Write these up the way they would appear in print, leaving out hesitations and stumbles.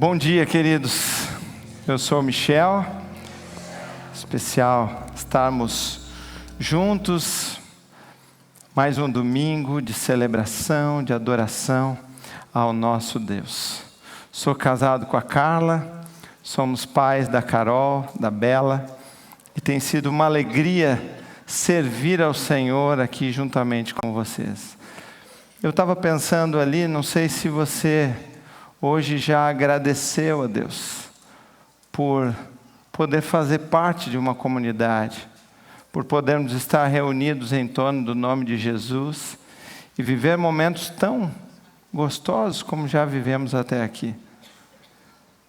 Bom dia, queridos. Eu sou o Michel. Especial estarmos juntos. Mais um domingo de celebração, de adoração ao nosso Deus. Sou casado com a Carla. Somos pais da Carol, da Bela. E tem sido uma alegria servir ao Senhor aqui juntamente com vocês. Eu estava pensando ali, não sei se você hoje já agradeceu a Deus por poder fazer parte de uma comunidade, por podermos estar reunidos em torno do nome de Jesus e viver momentos tão gostosos como já vivemos até aqui.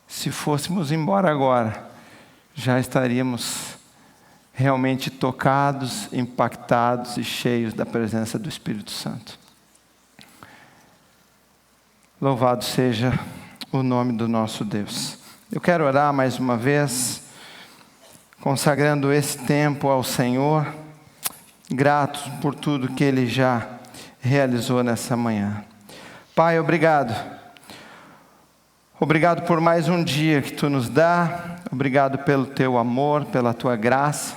Se fôssemos embora agora, já estaríamos realmente tocados, impactados e cheios da presença do Espírito Santo. Louvado seja o nome do nosso Deus. Eu quero orar mais uma vez, consagrando esse tempo ao Senhor, grato por tudo que Ele já realizou nessa manhã. Pai, obrigado. Obrigado por mais um dia que Tu nos dá. Obrigado pelo Teu amor, pela Tua graça,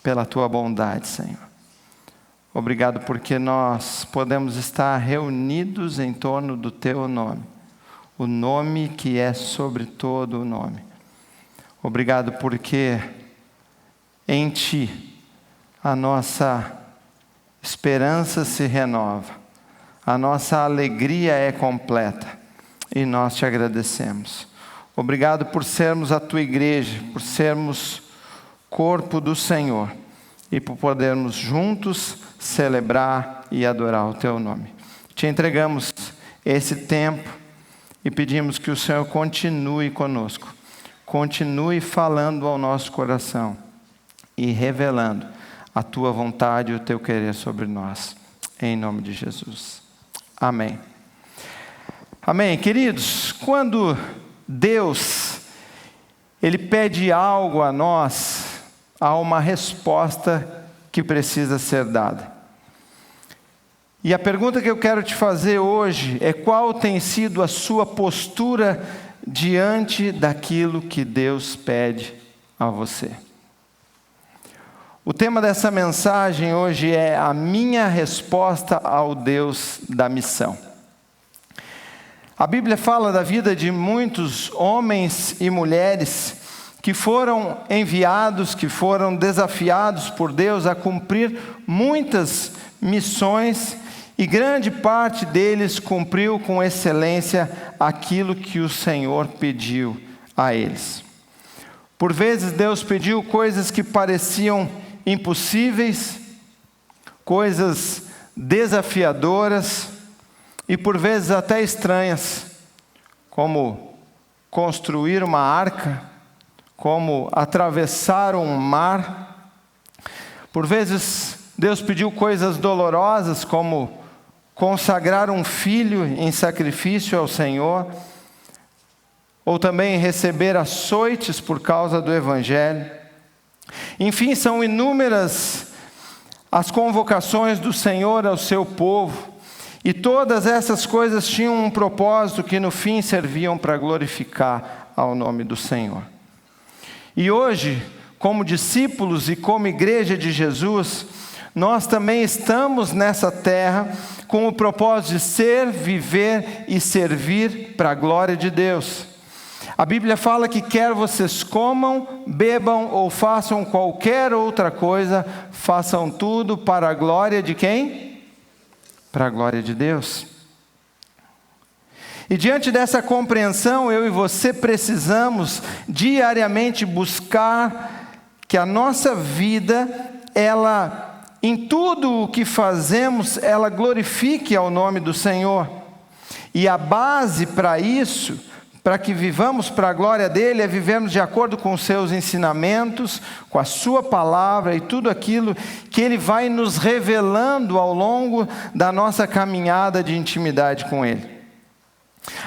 pela Tua bondade, Senhor. Obrigado porque nós podemos estar reunidos em torno do Teu nome, o nome que é sobre todo o nome. Obrigado porque em Ti a nossa esperança se renova, a nossa alegria é completa e nós Te agradecemos. Obrigado por sermos a Tua igreja, por sermos corpo do Senhor e por podermos juntos celebrar e adorar o Teu nome. Te entregamos esse tempo e pedimos que o Senhor continue conosco, continue falando ao nosso coração e revelando a Tua vontade e o Teu querer sobre nós, em nome de Jesus. Amém. Amém. Queridos, quando Deus Ele pede algo a nós, há uma resposta que precisa ser dada. E a pergunta que eu quero te fazer hoje é: qual tem sido a sua postura diante daquilo que Deus pede a você? O tema dessa mensagem hoje é a minha resposta ao Deus da missão. A Bíblia fala da vida de muitos homens e mulheres que foram enviados, que foram desafiados por Deus a cumprir muitas missões, e grande parte deles cumpriu com excelência aquilo que o Senhor pediu a eles. Por vezes Deus pediu coisas que pareciam impossíveis, coisas desafiadoras e por vezes até estranhas, como construir uma arca, como atravessar um mar. Por vezes Deus pediu coisas dolorosas, como consagrar um filho em sacrifício ao Senhor, ou também receber açoites por causa do Evangelho. Enfim, são inúmeras as convocações do Senhor ao seu povo, e todas essas coisas tinham um propósito que no fim serviam para glorificar ao nome do Senhor. E hoje, como discípulos e como igreja de Jesus, nós também estamos nessa terra com o propósito de ser, viver e servir para a glória de Deus. A Bíblia fala que quer vocês comam, bebam ou façam qualquer outra coisa, façam tudo para a glória de quem? Para a glória de Deus. E diante dessa compreensão, eu e você precisamos diariamente buscar que a nossa vida, em tudo o que fazemos, ela glorifique ao nome do Senhor. E a base para isso, para que vivamos para a glória dEle, é vivermos de acordo com os seus ensinamentos, com a sua palavra e tudo aquilo que Ele vai nos revelando ao longo da nossa caminhada de intimidade com Ele.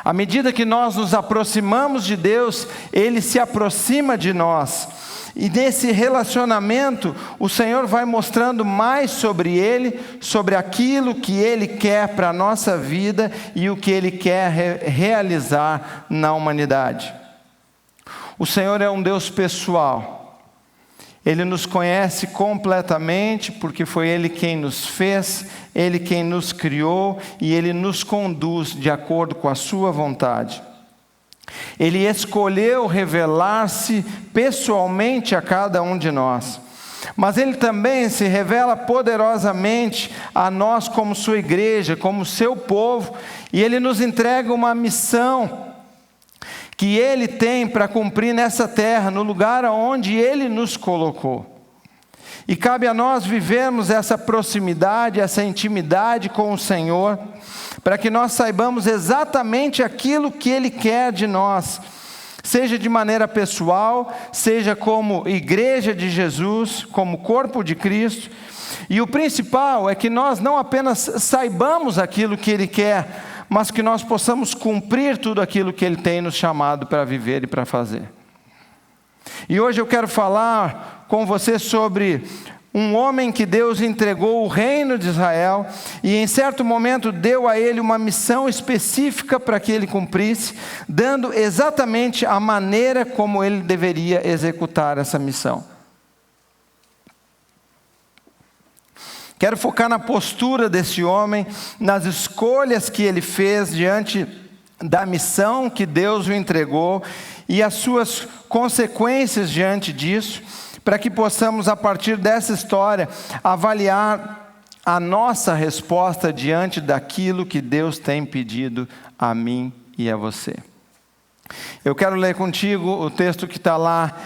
À medida que nós nos aproximamos de Deus, Ele se aproxima de nós. E nesse relacionamento, o Senhor vai mostrando mais sobre Ele, sobre aquilo que Ele quer para a nossa vida e o que Ele quer realizar na humanidade. O Senhor é um Deus pessoal. Ele nos conhece completamente, porque foi Ele quem nos fez, Ele quem nos criou e Ele nos conduz de acordo com a sua vontade. Ele escolheu revelar-se pessoalmente a cada um de nós, mas Ele também se revela poderosamente a nós como sua igreja, como seu povo, e Ele nos entrega uma missão que Ele tem para cumprir nessa terra, no lugar onde Ele nos colocou. E cabe a nós vivermos essa proximidade, essa intimidade com o Senhor, para que nós saibamos exatamente aquilo que Ele quer de nós, seja de maneira pessoal, seja como igreja de Jesus, como corpo de Cristo. E o principal é que nós não apenas saibamos aquilo que Ele quer, mas que nós possamos cumprir tudo aquilo que Ele tem nos chamado para viver e para fazer. E hoje eu quero falar com você sobre um homem que Deus entregou o reino de Israel e em certo momento deu a ele uma missão específica para que ele cumprisse, dando exatamente a maneira como ele deveria executar essa missão. Quero focar na postura desse homem, nas escolhas que ele fez diante da missão que Deus o entregou e as suas consequências diante disso, para que possamos, a partir dessa história, avaliar a nossa resposta diante daquilo que Deus tem pedido a mim e a você. Eu quero ler contigo o texto que está lá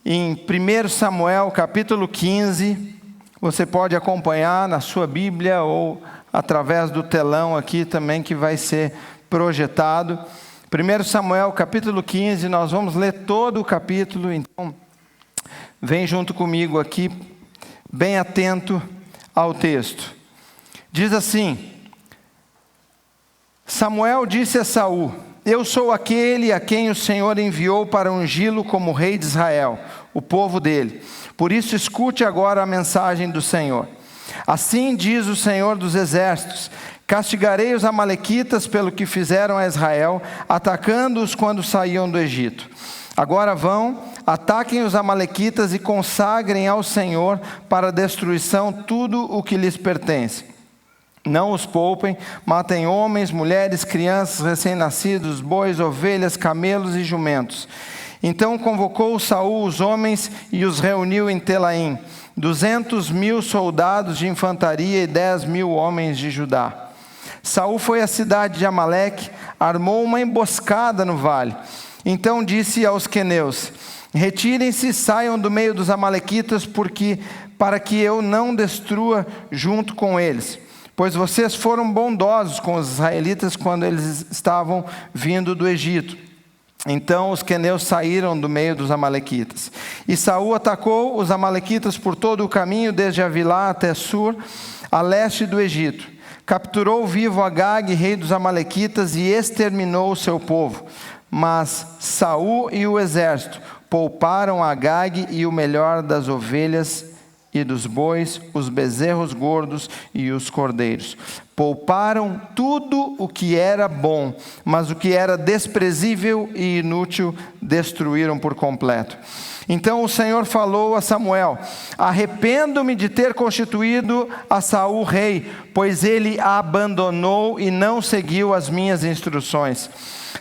em 1 Samuel, capítulo 15. Você pode acompanhar na sua Bíblia ou através do telão aqui também que vai ser projetado. 1 Samuel, capítulo 15, nós vamos ler todo o capítulo, então vem junto comigo aqui, bem atento ao texto. Diz assim: Samuel disse a Saul: Eu sou aquele a quem o Senhor enviou para ungí-lo como rei de Israel, o povo dele. Por isso escute agora a mensagem do Senhor. Assim diz o Senhor dos Exércitos: Castigarei os amalequitas pelo que fizeram a Israel, atacando-os quando saíam do Egito. Agora vão, ataquem os amalequitas e consagrem ao Senhor para a destruição tudo o que lhes pertence. Não os poupem, matem homens, mulheres, crianças, recém-nascidos, bois, ovelhas, camelos e jumentos. Então convocou Saul os homens e os reuniu em Telaim, 200.000 soldados de infantaria e 10.000 homens de Judá. Saul foi à cidade de Amaleque, armou uma emboscada no vale. Então disse aos queneus: Retirem-se, saiam do meio dos amalequitas, para que eu não destrua junto com eles. Pois vocês foram bondosos com os israelitas quando eles estavam vindo do Egito. Então os queneus saíram do meio dos amalequitas. E Saul atacou os amalequitas por todo o caminho, desde Avilá até Sur, a leste do Egito. Capturou vivo Agag, rei dos amalequitas, e exterminou o seu povo. Mas Saul e o exército pouparam Agag e o melhor das ovelhas e dos bois, os bezerros gordos e os cordeiros. Pouparam tudo o que era bom, mas o que era desprezível e inútil destruíram por completo. Então o Senhor falou a Samuel: Arrependo-me de ter constituído a Saul rei, pois ele a abandonou e não seguiu as minhas instruções.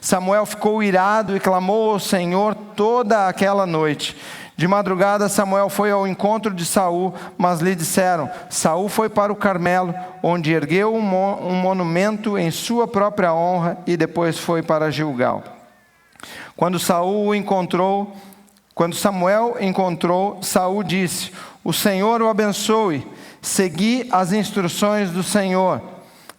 Samuel ficou irado e clamou ao Senhor toda aquela noite. De madrugada Samuel foi ao encontro de Saul, mas lhe disseram: Saul foi para o Carmelo, onde ergueu um monumento em sua própria honra, e depois foi para Gilgal. Quando Samuel encontrou, Saul disse: O Senhor o abençoe, segui as instruções do Senhor.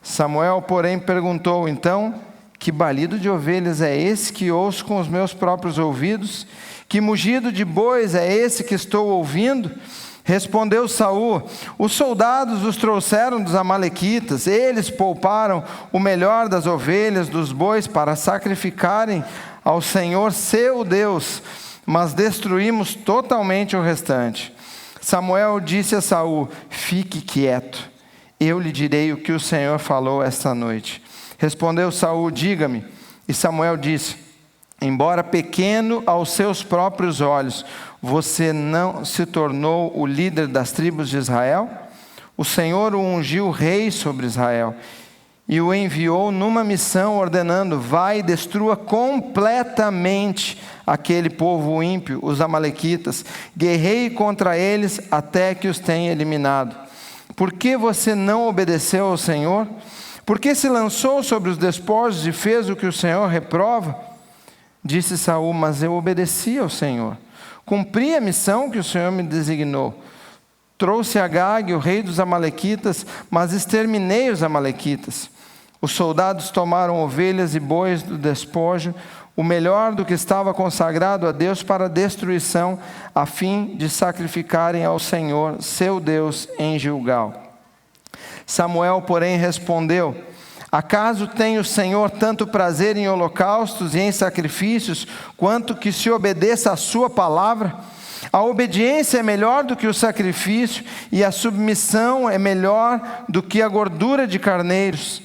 Samuel, porém, perguntou: Então, que balido de ovelhas é esse que ouço com os meus próprios ouvidos? Que mugido de bois é esse que estou ouvindo? Respondeu Saul: Os soldados os trouxeram dos amalequitas, eles pouparam o melhor das ovelhas, dos bois, para sacrificarem ao Senhor seu Deus. mas destruímos totalmente o restante. Samuel disse a Saul: fique quieto, eu lhe direi o que o Senhor falou esta noite. Respondeu Saul: diga-me. E Samuel disse: embora pequeno aos seus próprios olhos, você não se tornou o líder das tribos de Israel? O Senhor o ungiu rei sobre Israel e o enviou numa missão, ordenando: vai e destrua completamente aquele povo ímpio, os amalequitas, guerreie contra eles até que os tenha eliminado. Por que você não obedeceu ao Senhor? Por que se lançou sobre os despojos e fez o que o Senhor reprova? Disse Saul: mas eu obedeci ao Senhor, cumpri a missão que o Senhor me designou. Trouxe Agag, o rei dos amalequitas, mas exterminei os amalequitas. Os soldados tomaram ovelhas e bois do despojo, o melhor do que estava consagrado a Deus para destruição, a fim de sacrificarem ao Senhor, seu Deus, em Gilgal. Samuel, porém, respondeu: acaso tem o Senhor tanto prazer em holocaustos e em sacrifícios, quanto que se obedeça à sua palavra? A obediência é melhor do que o sacrifício, e a submissão é melhor do que a gordura de carneiros.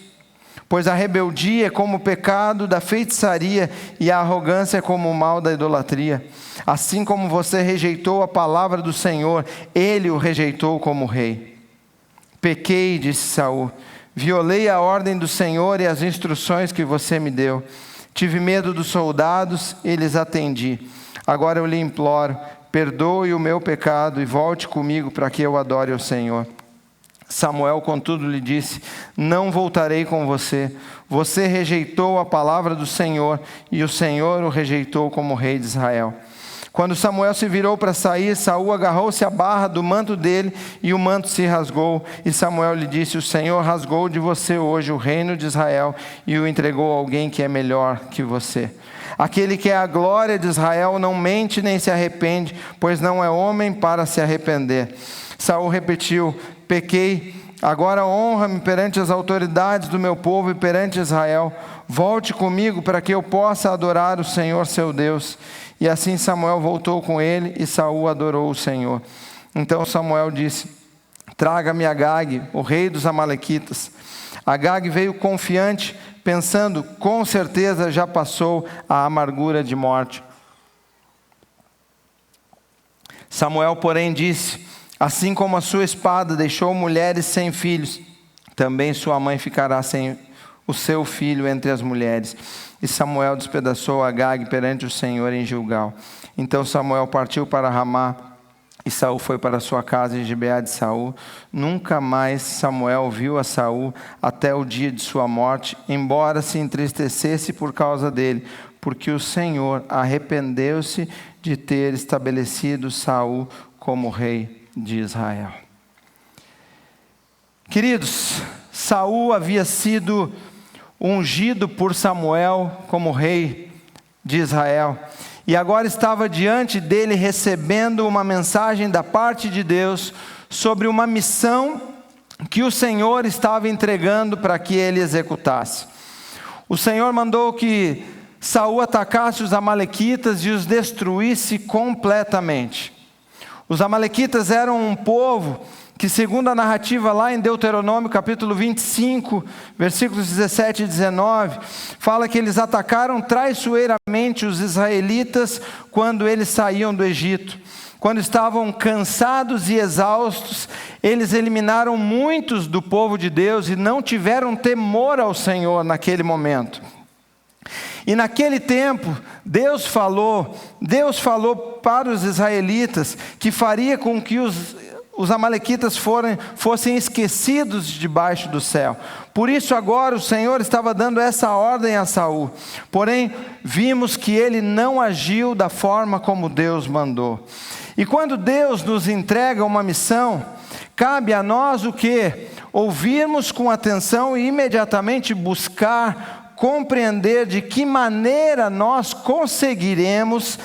Pois a rebeldia é como o pecado da feitiçaria, e a arrogância é como o mal da idolatria. Assim como você rejeitou a palavra do Senhor, ele o rejeitou como rei. Pequei, disse Saul, violei a ordem do Senhor e as instruções que você me deu. Tive medo dos soldados e lhes atendi. Agora eu lhe imploro: perdoe o meu pecado e volte comigo para que eu adore ao Senhor. Samuel, contudo, lhe disse: não voltarei com você. Você rejeitou a palavra do Senhor, e o Senhor o rejeitou como rei de Israel. Quando Samuel se virou para sair, Saul agarrou-se à barra do manto dele, e o manto se rasgou. E Samuel lhe disse: o Senhor rasgou de você hoje o reino de Israel, e o entregou a alguém que é melhor que você. Aquele que é a glória de Israel não mente nem se arrepende, pois não é homem para se arrepender. Saul repetiu: pequei, agora honra-me perante as autoridades do meu povo e perante Israel. Volte comigo para que eu possa adorar o Senhor seu Deus. E assim Samuel voltou com ele, e Saul adorou o Senhor. Então Samuel disse: traga-me Agag, o rei dos amalequitas. Agag veio confiante, pensando: com certeza já passou a amargura de morte. Samuel, porém, disse: assim como a sua espada deixou mulheres sem filhos, também sua mãe ficará sem o seu filho entre as mulheres. E Samuel despedaçou Agag perante o Senhor em Gilgal. Então Samuel partiu para Ramá, e Saul foi para sua casa em Gibeá de Saul. Nunca mais Samuel viu a Saul até o dia de sua morte, embora se entristecesse por causa dele, porque o Senhor arrependeu-se de ter estabelecido Saul como rei de Israel. Queridos, Saul havia sido ungido por Samuel como rei de Israel, e agora estava diante dele recebendo uma mensagem da parte de Deus sobre uma missão que o Senhor estava entregando para que ele executasse. O Senhor mandou que Saul atacasse os amalequitas e os destruísse completamente. Os amalequitas eram um povo que, segundo a narrativa lá em Deuteronômio capítulo 25, versículos 17 e 19, fala que eles atacaram traiçoeiramente os israelitas quando eles saíam do Egito. Quando estavam cansados e exaustos, eles eliminaram muitos do povo de Deus e não tiveram temor ao Senhor naquele momento. E naquele tempo, Deus falou para os israelitas que faria com que os amalequitas fossem esquecidos debaixo do céu. Por isso agora o Senhor estava dando essa ordem a Saul. Porém, vimos que ele não agiu da forma como Deus mandou. E quando Deus nos entrega uma missão, cabe a nós o quê? Ouvirmos com atenção e imediatamente buscar compreender de que maneira nós conseguiremos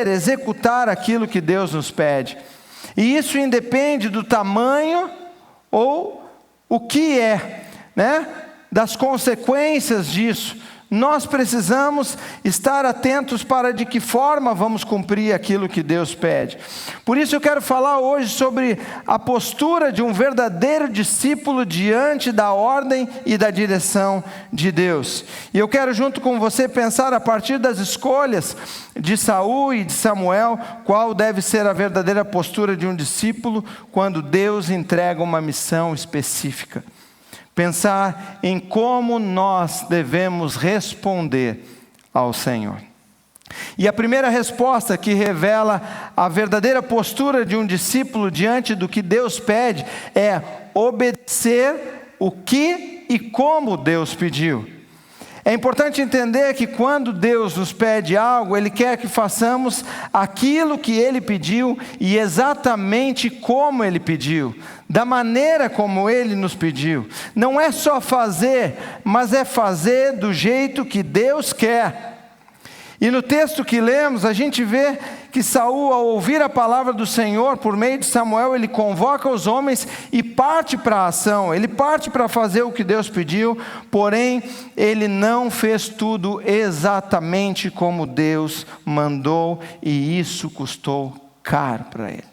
executar aquilo que Deus nos pede. E isso independe do tamanho ou o que é, das consequências disso. nós precisamos estar atentos para de que forma vamos cumprir aquilo que Deus pede. Por isso eu quero falar hoje sobre a postura de um verdadeiro discípulo diante da ordem e da direção de Deus. E eu quero junto com você pensar a partir das escolhas de Saul e de Samuel, qual deve ser a verdadeira postura de um discípulo quando Deus entrega uma missão específica. Pensar em como nós devemos responder ao Senhor. E a primeira resposta que revela a verdadeira postura de um discípulo diante do que Deus pede é obedecer o que e como Deus pediu. É importante entender que quando Deus nos pede algo, Ele quer que façamos aquilo que Ele pediu e exatamente como Ele pediu, da maneira como Ele nos pediu. Não é só fazer, mas é fazer do jeito que Deus quer. E no texto que lemos, a gente vê que Saul, ao ouvir a palavra do Senhor, por meio de Samuel, ele convoca os homens e parte para a ação. Ele parte para fazer o que Deus pediu, porém, ele não fez tudo exatamente como Deus mandou, e isso custou caro para ele.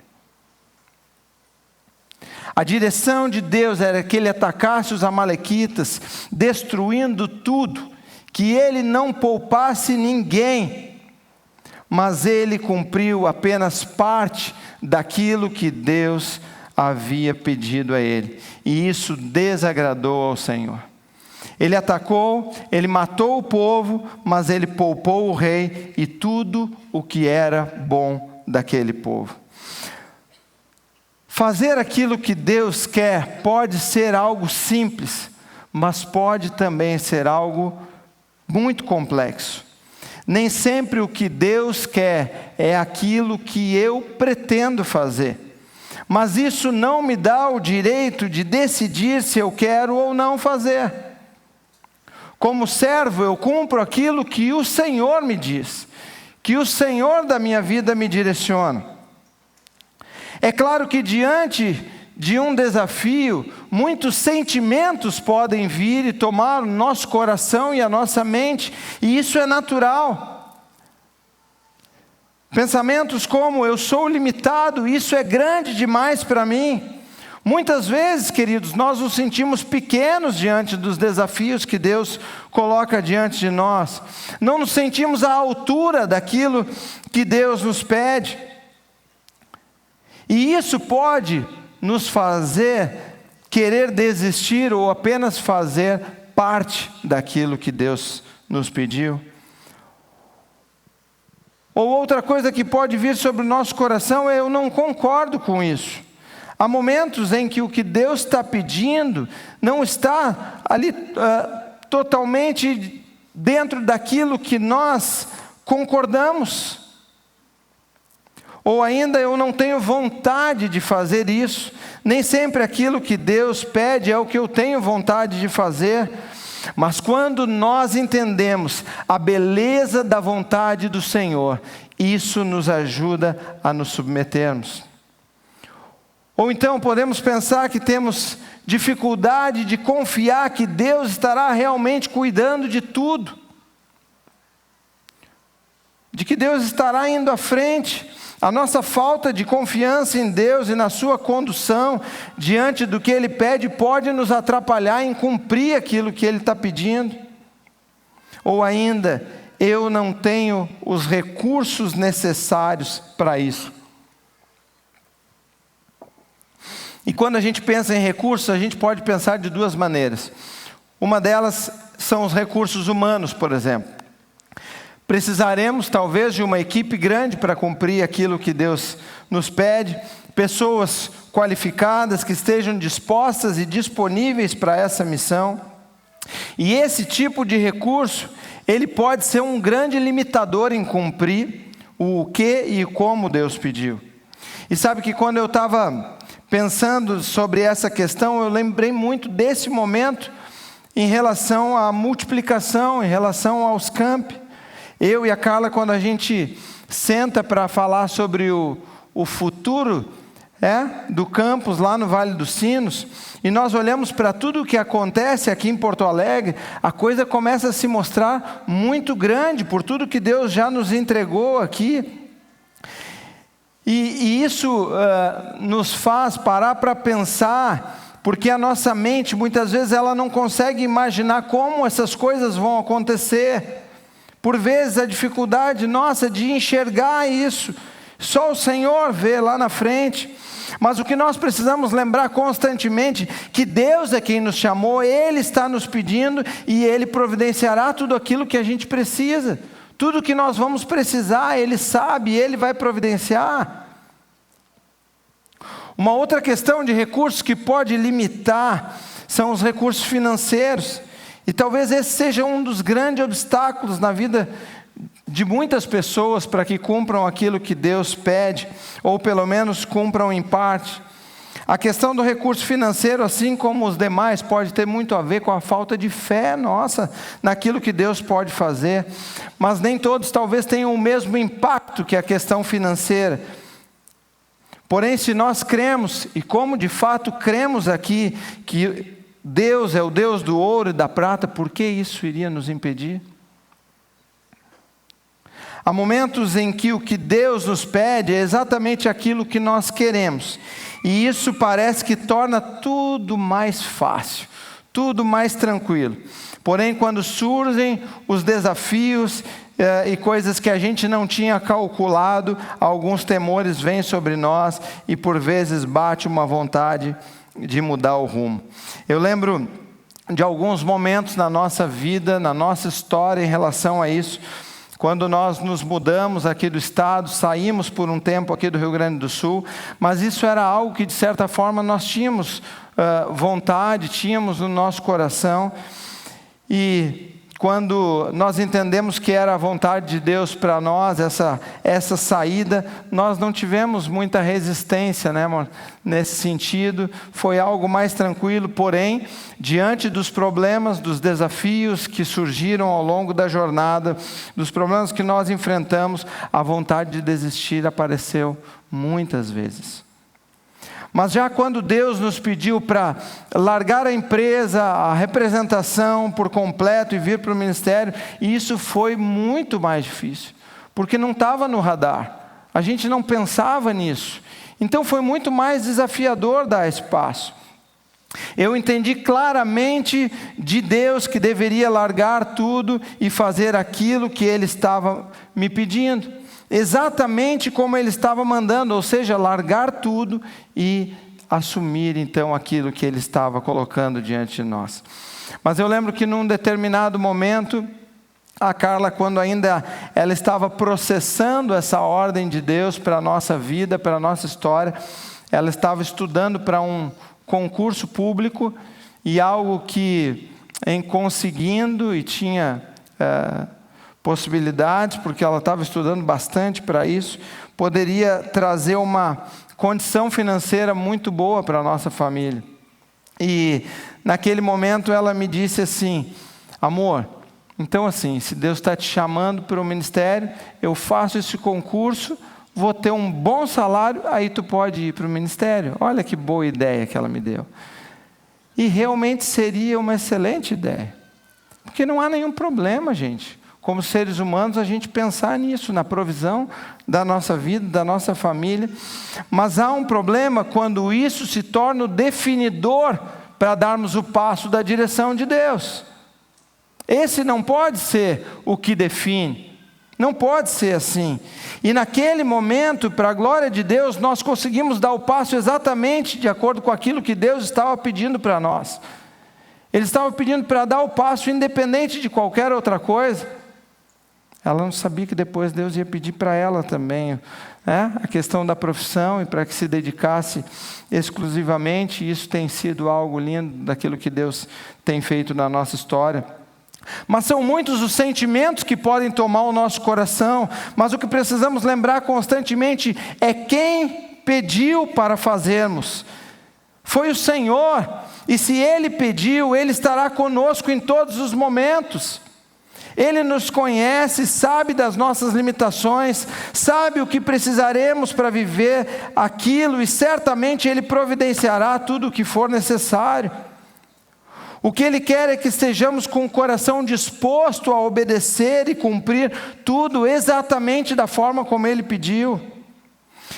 A direção de Deus era que ele atacasse os amalequitas, destruindo tudo, que ele não poupasse ninguém, mas ele cumpriu apenas parte daquilo que Deus havia pedido a ele, e isso desagradou ao Senhor. Ele atacou, ele matou o povo, mas ele poupou o rei e tudo o que era bom daquele povo. Fazer aquilo que Deus quer pode ser algo simples, mas pode também ser algo muito complexo. Nem sempre o que Deus quer é aquilo que eu pretendo fazer. Mas isso não me dá o direito de decidir se eu quero ou não fazer. Como servo, eu cumpro aquilo que o Senhor me diz, que o Senhor da minha vida me direciona. É claro que diante de um desafio, muitos sentimentos podem vir e tomar o nosso coração e a nossa mente, e isso é natural. Pensamentos como, eu sou limitado, isso é grande demais para mim. Muitas vezes, queridos, nós nos sentimos pequenos diante dos desafios que Deus coloca diante de nós. Não nos sentimos à altura daquilo que Deus nos pede. E isso pode nos fazer querer desistir ou apenas fazer parte daquilo que Deus nos pediu. Ou outra coisa que pode vir sobre o nosso coração é: eu não concordo com isso. Há momentos em que o que Deus está pedindo não está ali totalmente dentro daquilo que nós concordamos. Ou ainda, eu não tenho vontade de fazer isso. Nem sempre aquilo que Deus pede é o que eu tenho vontade de fazer. Mas quando nós entendemos a beleza da vontade do Senhor, isso nos ajuda a nos submetermos. Ou então podemos pensar que temos dificuldade de confiar que Deus estará realmente cuidando de tudo, de que Deus estará indo à frente. A nossa falta de confiança em Deus e na sua condução diante do que Ele pede pode nos atrapalhar em cumprir aquilo que Ele está pedindo. Ou ainda, eu não tenho os recursos necessários para isso. E quando a gente pensa em recursos, a gente pode pensar de duas maneiras. Uma delas são os recursos humanos, por exemplo. Precisaremos talvez de uma equipe grande para cumprir aquilo que Deus nos pede, pessoas qualificadas que estejam dispostas e disponíveis para essa missão. E esse tipo de recurso, ele pode ser um grande limitador em cumprir o que e como Deus pediu. E sabe que quando eu estava pensando sobre essa questão, eu lembrei muito desse momento em relação à multiplicação, em relação aos campi. Eu e a Carla, quando a gente senta para falar sobre o futuro do campus lá no Vale dos Sinos, e nós olhamos para tudo o que acontece aqui em Porto Alegre, a coisa começa a se mostrar muito grande por tudo que Deus já nos entregou aqui. E isso nos faz parar para pensar, porque a nossa mente muitas vezes ela não consegue imaginar como essas coisas vão acontecer. Por vezes a dificuldade nossa de enxergar isso, só o Senhor vê lá na frente. Mas o que nós precisamos lembrar constantemente, que Deus é quem nos chamou, Ele está nos pedindo e Ele providenciará tudo aquilo que a gente precisa. Tudo que nós vamos precisar, Ele sabe, Ele vai providenciar. Uma outra questão de recursos que pode limitar são os recursos financeiros. E talvez esse seja um dos grandes obstáculos na vida de muitas pessoas para que cumpram aquilo que Deus pede, ou pelo menos cumpram em parte. A questão do recurso financeiro, assim como os demais, pode ter muito a ver com a falta de fé nossa naquilo que Deus pode fazer, mas nem todos talvez tenham o mesmo impacto que a questão financeira. Porém, se nós cremos, e como de fato cremos aqui, que Deus é o Deus do ouro e da prata, por que isso iria nos impedir? Há momentos em que o que Deus nos pede é exatamente aquilo que nós queremos. E isso parece que torna tudo mais fácil, tudo mais tranquilo. Porém, quando surgem os desafios e coisas que a gente não tinha calculado, alguns temores vêm sobre nós e por vezes bate uma vontade de mudar o rumo. Eu lembro de alguns momentos na nossa vida, na nossa história em relação a isso. Quando nós nos mudamos aqui do estado, saímos por um tempo aqui do Rio Grande do Sul, mas isso era algo que de certa forma nós tínhamos vontade, tínhamos no nosso coração. E quando nós entendemos que era a vontade de Deus para nós, essa saída, nós não tivemos muita resistência, né, amor? Nesse sentido, foi algo mais tranquilo. Porém, diante dos problemas, dos desafios que surgiram ao longo da jornada, dos problemas que nós enfrentamos, a vontade de desistir apareceu muitas vezes. Mas já quando Deus nos pediu para largar a empresa, a representação por completo e vir para o ministério, isso foi muito mais difícil, porque não estava no radar, a gente não pensava nisso, então foi muito mais desafiador dar espaço. Eu entendi claramente de Deus que deveria largar tudo e fazer aquilo que Ele estava me pedindo. Exatamente como Ele estava mandando, ou seja, largar tudo e assumir então aquilo que Ele estava colocando diante de nós. Mas eu lembro que num determinado momento, a Carla, quando ainda ela estava processando essa ordem de Deus para a nossa vida, para a nossa história, ela estava estudando para um concurso público e algo que, em conseguindo, e tinha possibilidades, porque ela estava estudando bastante para isso, poderia trazer uma condição financeira muito boa para a nossa família. E naquele momento ela me disse assim: amor, então assim, se Deus está te chamando para o ministério, eu faço esse concurso, vou ter um bom salário, aí tu pode ir para o ministério. Olha que boa ideia que ela me deu. E realmente seria uma excelente ideia, porque não há nenhum problema, gente, como seres humanos, a gente pensar nisso, na provisão da nossa vida, da nossa família. Mas há um problema quando isso se torna o definidor para darmos o passo da direção de Deus. Esse não pode ser o que define, não pode ser assim. E naquele momento, para a glória de Deus, nós conseguimos dar o passo exatamente de acordo com aquilo que Deus estava pedindo para nós. Ele estava pedindo para dar o passo independente de qualquer outra coisa. Ela não sabia que depois Deus ia pedir para ela também, né, a questão da profissão, e para que se dedicasse exclusivamente. Isso tem sido algo lindo daquilo que Deus tem feito na nossa história. Mas são muitos os sentimentos que podem tomar o nosso coração, mas o que precisamos lembrar constantemente é quem pediu para fazermos. Foi o Senhor, e se Ele pediu, Ele estará conosco em todos os momentos. Ele nos conhece, sabe das nossas limitações, sabe o que precisaremos para viver aquilo, e certamente Ele providenciará tudo o que for necessário. O que Ele quer é que estejamos com o coração disposto a obedecer e cumprir tudo exatamente da forma como Ele pediu.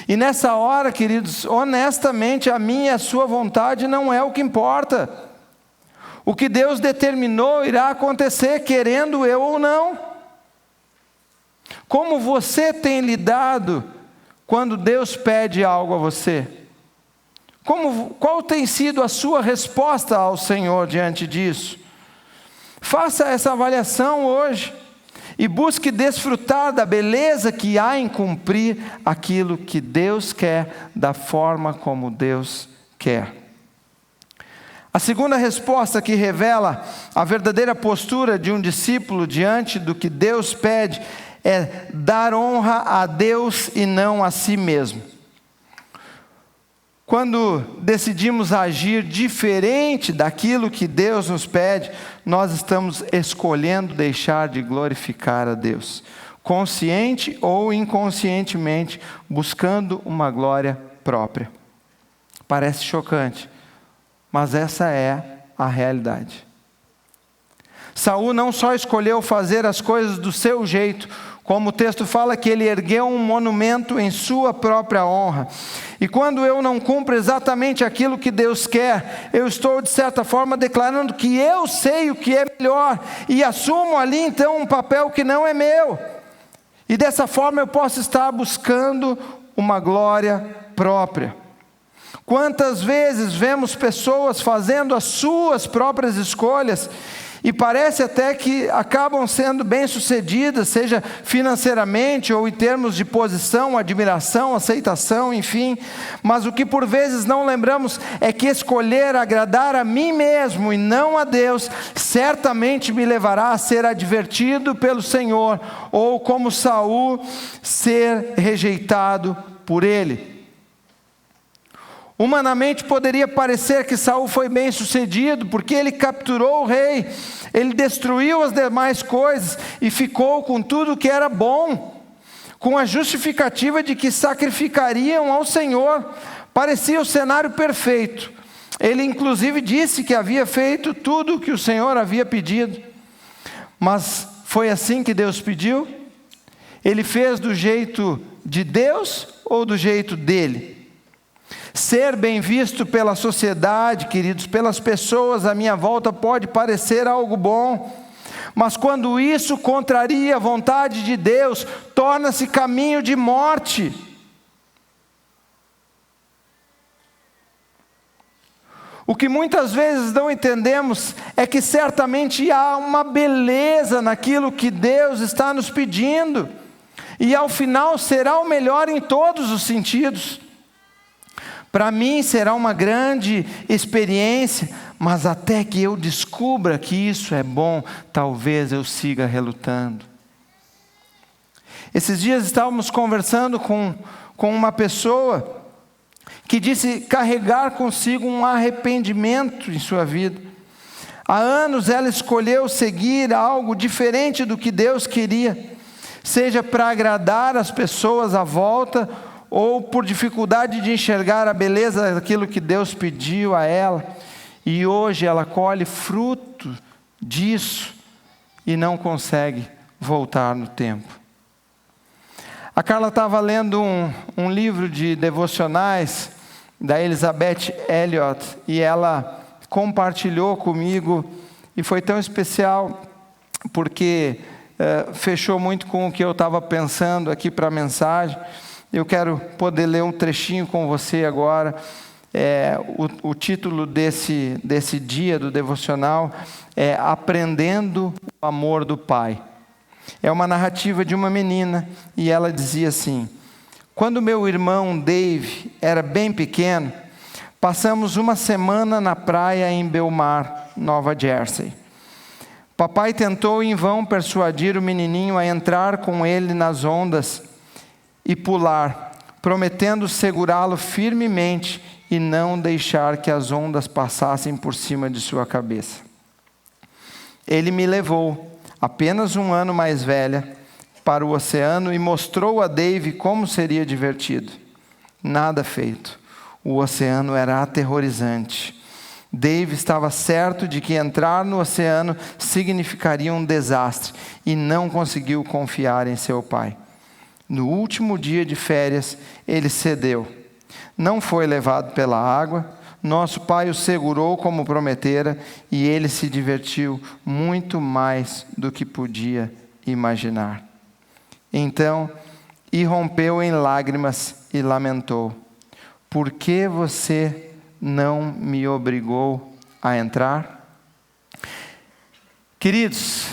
E nessa hora, queridos, honestamente, a minha e a sua vontade não é o que importa. O que Deus determinou irá acontecer, querendo eu ou não. Como você tem lidado quando Deus pede algo a você? Qual tem sido a sua resposta ao Senhor diante disso? Faça essa avaliação hoje e busque desfrutar da beleza que há em cumprir aquilo que Deus quer, da forma como Deus quer. A segunda resposta que revela a verdadeira postura de um discípulo diante do que Deus pede é dar honra a Deus e não a si mesmo. Quando decidimos agir diferente daquilo que Deus nos pede, nós estamos escolhendo deixar de glorificar a Deus, consciente ou inconscientemente, buscando uma glória própria. Parece chocante, mas essa é a realidade. Saul não só escolheu fazer as coisas do seu jeito, como o texto fala que ele ergueu um monumento em sua própria honra. E quando eu não cumpro exatamente aquilo que Deus quer, eu estou de certa forma declarando que eu sei o que é melhor, e assumo ali então um papel que não é meu. E dessa forma eu posso estar buscando uma glória própria. Quantas vezes vemos pessoas fazendo as suas próprias escolhas e parece até que acabam sendo bem-sucedidas, seja financeiramente ou em termos de posição, admiração, aceitação, enfim. Mas o que por vezes não lembramos é que escolher agradar a mim mesmo e não a Deus, certamente me levará a ser advertido pelo Senhor, ou como Saul, ser rejeitado por Ele. Humanamente poderia parecer que Saul foi bem sucedido, porque ele capturou o rei, ele destruiu as demais coisas e ficou com tudo que era bom, com a justificativa de que sacrificariam ao Senhor. Parecia o cenário perfeito. Ele inclusive disse que havia feito tudo o que o Senhor havia pedido. Mas foi assim que Deus pediu? Ele fez do jeito de Deus ou do jeito dele? Ser bem visto pela sociedade, queridos, pelas pessoas à minha volta pode parecer algo bom, mas quando isso contraria a vontade de Deus, torna-se caminho de morte. O que muitas vezes não entendemos é que certamente há uma beleza naquilo que Deus está nos pedindo, e ao final será o melhor em todos os sentidos. Para mim será uma grande experiência, mas até que eu descubra que isso é bom, talvez eu siga relutando. Esses dias estávamos conversando com uma pessoa que disse carregar consigo um arrependimento em sua vida. Há anos ela escolheu seguir algo diferente do que Deus queria, seja para agradar as pessoas à volta, ou por dificuldade de enxergar a beleza daquilo que Deus pediu a ela, e hoje ela colhe fruto disso, e não consegue voltar no tempo. A Carla estava lendo um livro de devocionais, da Elisabeth Elliot, e ela compartilhou comigo, e foi tão especial, porque fechou muito com o que eu estava pensando aqui para a mensagem. Eu quero poder ler um trechinho com você agora. O título desse dia do devocional é Aprendendo o Amor do Pai. É uma narrativa de uma menina, e ela dizia assim: quando meu irmão Dave era bem pequeno, passamos uma semana na praia em Belmar, Nova Jersey. Papai tentou em vão persuadir o menininho a entrar com ele nas ondas e pular, prometendo segurá-lo firmemente e não deixar que as ondas passassem por cima de sua cabeça. Ele me levou, apenas 1 ano mais velha, para o oceano e mostrou a Dave como seria divertido. Nada feito. O oceano era aterrorizante. Dave estava certo de que entrar no oceano significaria um desastre e não conseguiu confiar em seu pai. No último dia de férias, ele cedeu. Não foi levado pela água. Nosso pai o segurou como prometera e ele se divertiu muito mais do que podia imaginar. Então, irrompeu em lágrimas e lamentou: por que você não me obrigou a entrar? Queridos,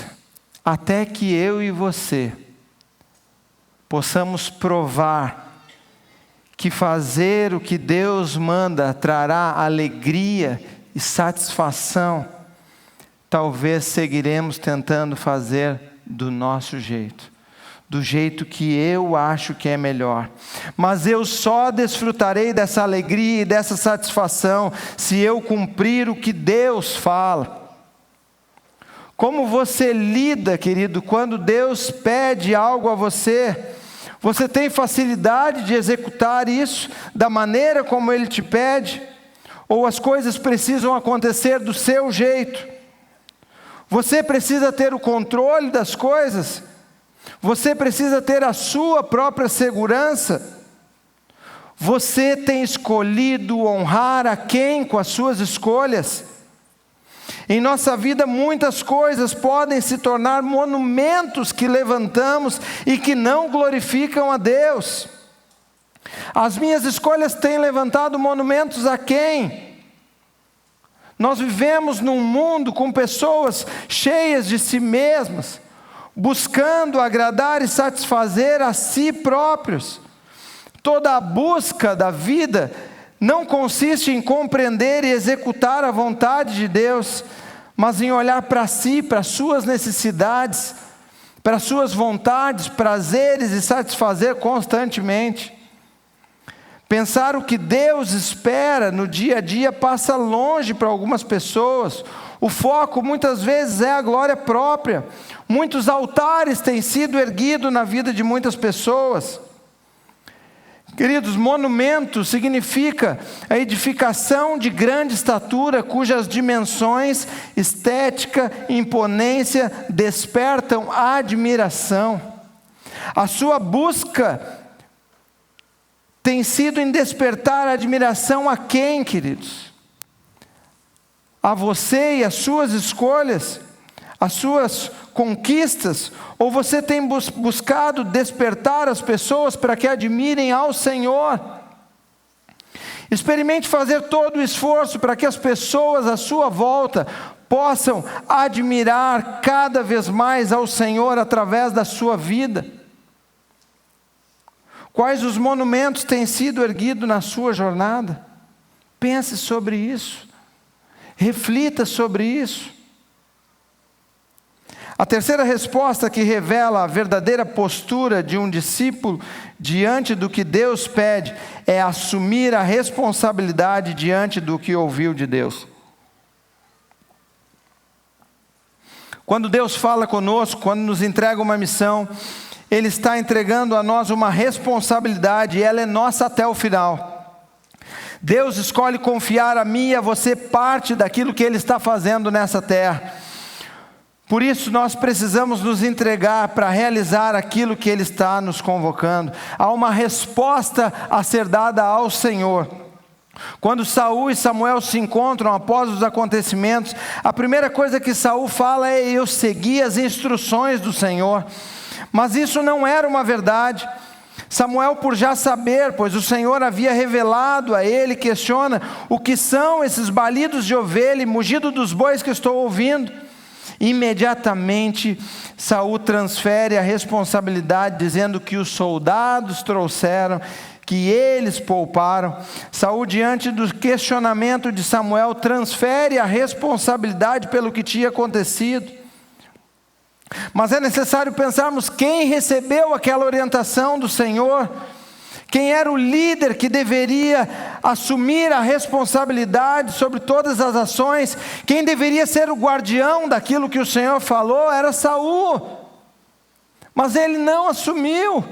até que eu e você possamos provar que fazer o que Deus manda trará alegria e satisfação, talvez seguiremos tentando fazer do nosso jeito, do jeito que eu acho que é melhor. Mas eu só desfrutarei dessa alegria e dessa satisfação se eu cumprir o que Deus fala. Como você lida, querido, quando Deus pede algo a você? Você tem facilidade de executar isso da maneira como Ele te pede? Ou as coisas precisam acontecer do seu jeito? Você precisa ter o controle das coisas? Você precisa ter a sua própria segurança? Você tem escolhido honrar a quem com as suas escolhas? Em nossa vida, muitas coisas podem se tornar monumentos que levantamos e que não glorificam a Deus. As minhas escolhas têm levantado monumentos a quem? Nós vivemos num mundo com pessoas cheias de si mesmas, buscando agradar e satisfazer a si próprios. Toda a busca da vida não consiste em compreender e executar a vontade de Deus, mas em olhar para si, para suas necessidades, para suas vontades, prazeres e satisfazer constantemente. Pensar o que Deus espera no dia a dia passa longe para algumas pessoas. O foco muitas vezes é a glória própria. Muitos altares têm sido erguidos na vida de muitas pessoas. Queridos, monumento significa a edificação de grande estatura, cujas dimensões, estética e imponência despertam admiração. A sua busca tem sido em despertar admiração a quem, queridos? A você e as suas escolhas, as suas conquistas, ou você tem buscado despertar as pessoas para que admirem ao Senhor? Experimente fazer todo o esforço para que as pessoas à sua volta possam admirar cada vez mais ao Senhor através da sua vida. Quais os monumentos têm sido erguidos na sua jornada? Pense sobre isso. Reflita sobre isso. A terceira resposta que revela a verdadeira postura de um discípulo diante do que Deus pede é assumir a responsabilidade diante do que ouviu de Deus. Quando Deus fala conosco, quando nos entrega uma missão, Ele está entregando a nós uma responsabilidade e ela é nossa até o final. Deus escolhe confiar a mim e a você parte daquilo que Ele está fazendo nessa terra. Por isso nós precisamos nos entregar para realizar aquilo que Ele está nos convocando. Há uma resposta a ser dada ao Senhor. Quando Saul e Samuel se encontram após os acontecimentos, a primeira coisa que Saul fala é: eu segui as instruções do Senhor. Mas isso não era uma verdade. Samuel, por já saber, pois o Senhor havia revelado a ele, questiona: o que são esses balidos de ovelha e mugido dos bois que estou ouvindo? Imediatamente Saul transfere a responsabilidade, dizendo que os soldados trouxeram, que eles pouparam. Saul, diante do questionamento de Samuel, transfere a responsabilidade pelo que tinha acontecido. Mas é necessário pensarmos quem recebeu aquela orientação do Senhor, quem era o líder que deveria assumir a responsabilidade sobre todas as ações, quem deveria ser o guardião daquilo que o Senhor falou, era Saul. Mas ele não assumiu.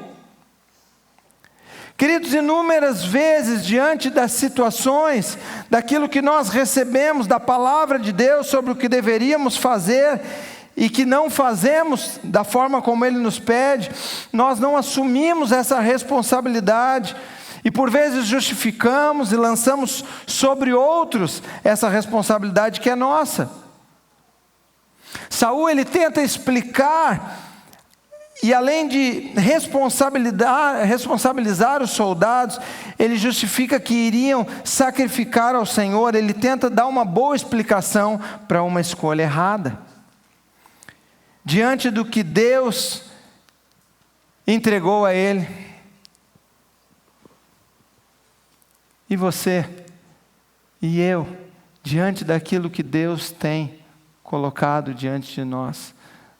Queridos, inúmeras vezes diante das situações, daquilo que nós recebemos da palavra de Deus sobre o que deveríamos fazer e que não fazemos da forma como Ele nos pede, nós não assumimos essa responsabilidade e por vezes justificamos e lançamos sobre outros essa responsabilidade que é nossa. Saul, ele tenta explicar, e além de responsabilizar os soldados, ele justifica que iriam sacrificar ao Senhor. Ele tenta dar uma boa explicação para uma escolha errada. Diante do que Deus entregou a ele. E você e eu, diante daquilo que Deus tem colocado diante de nós,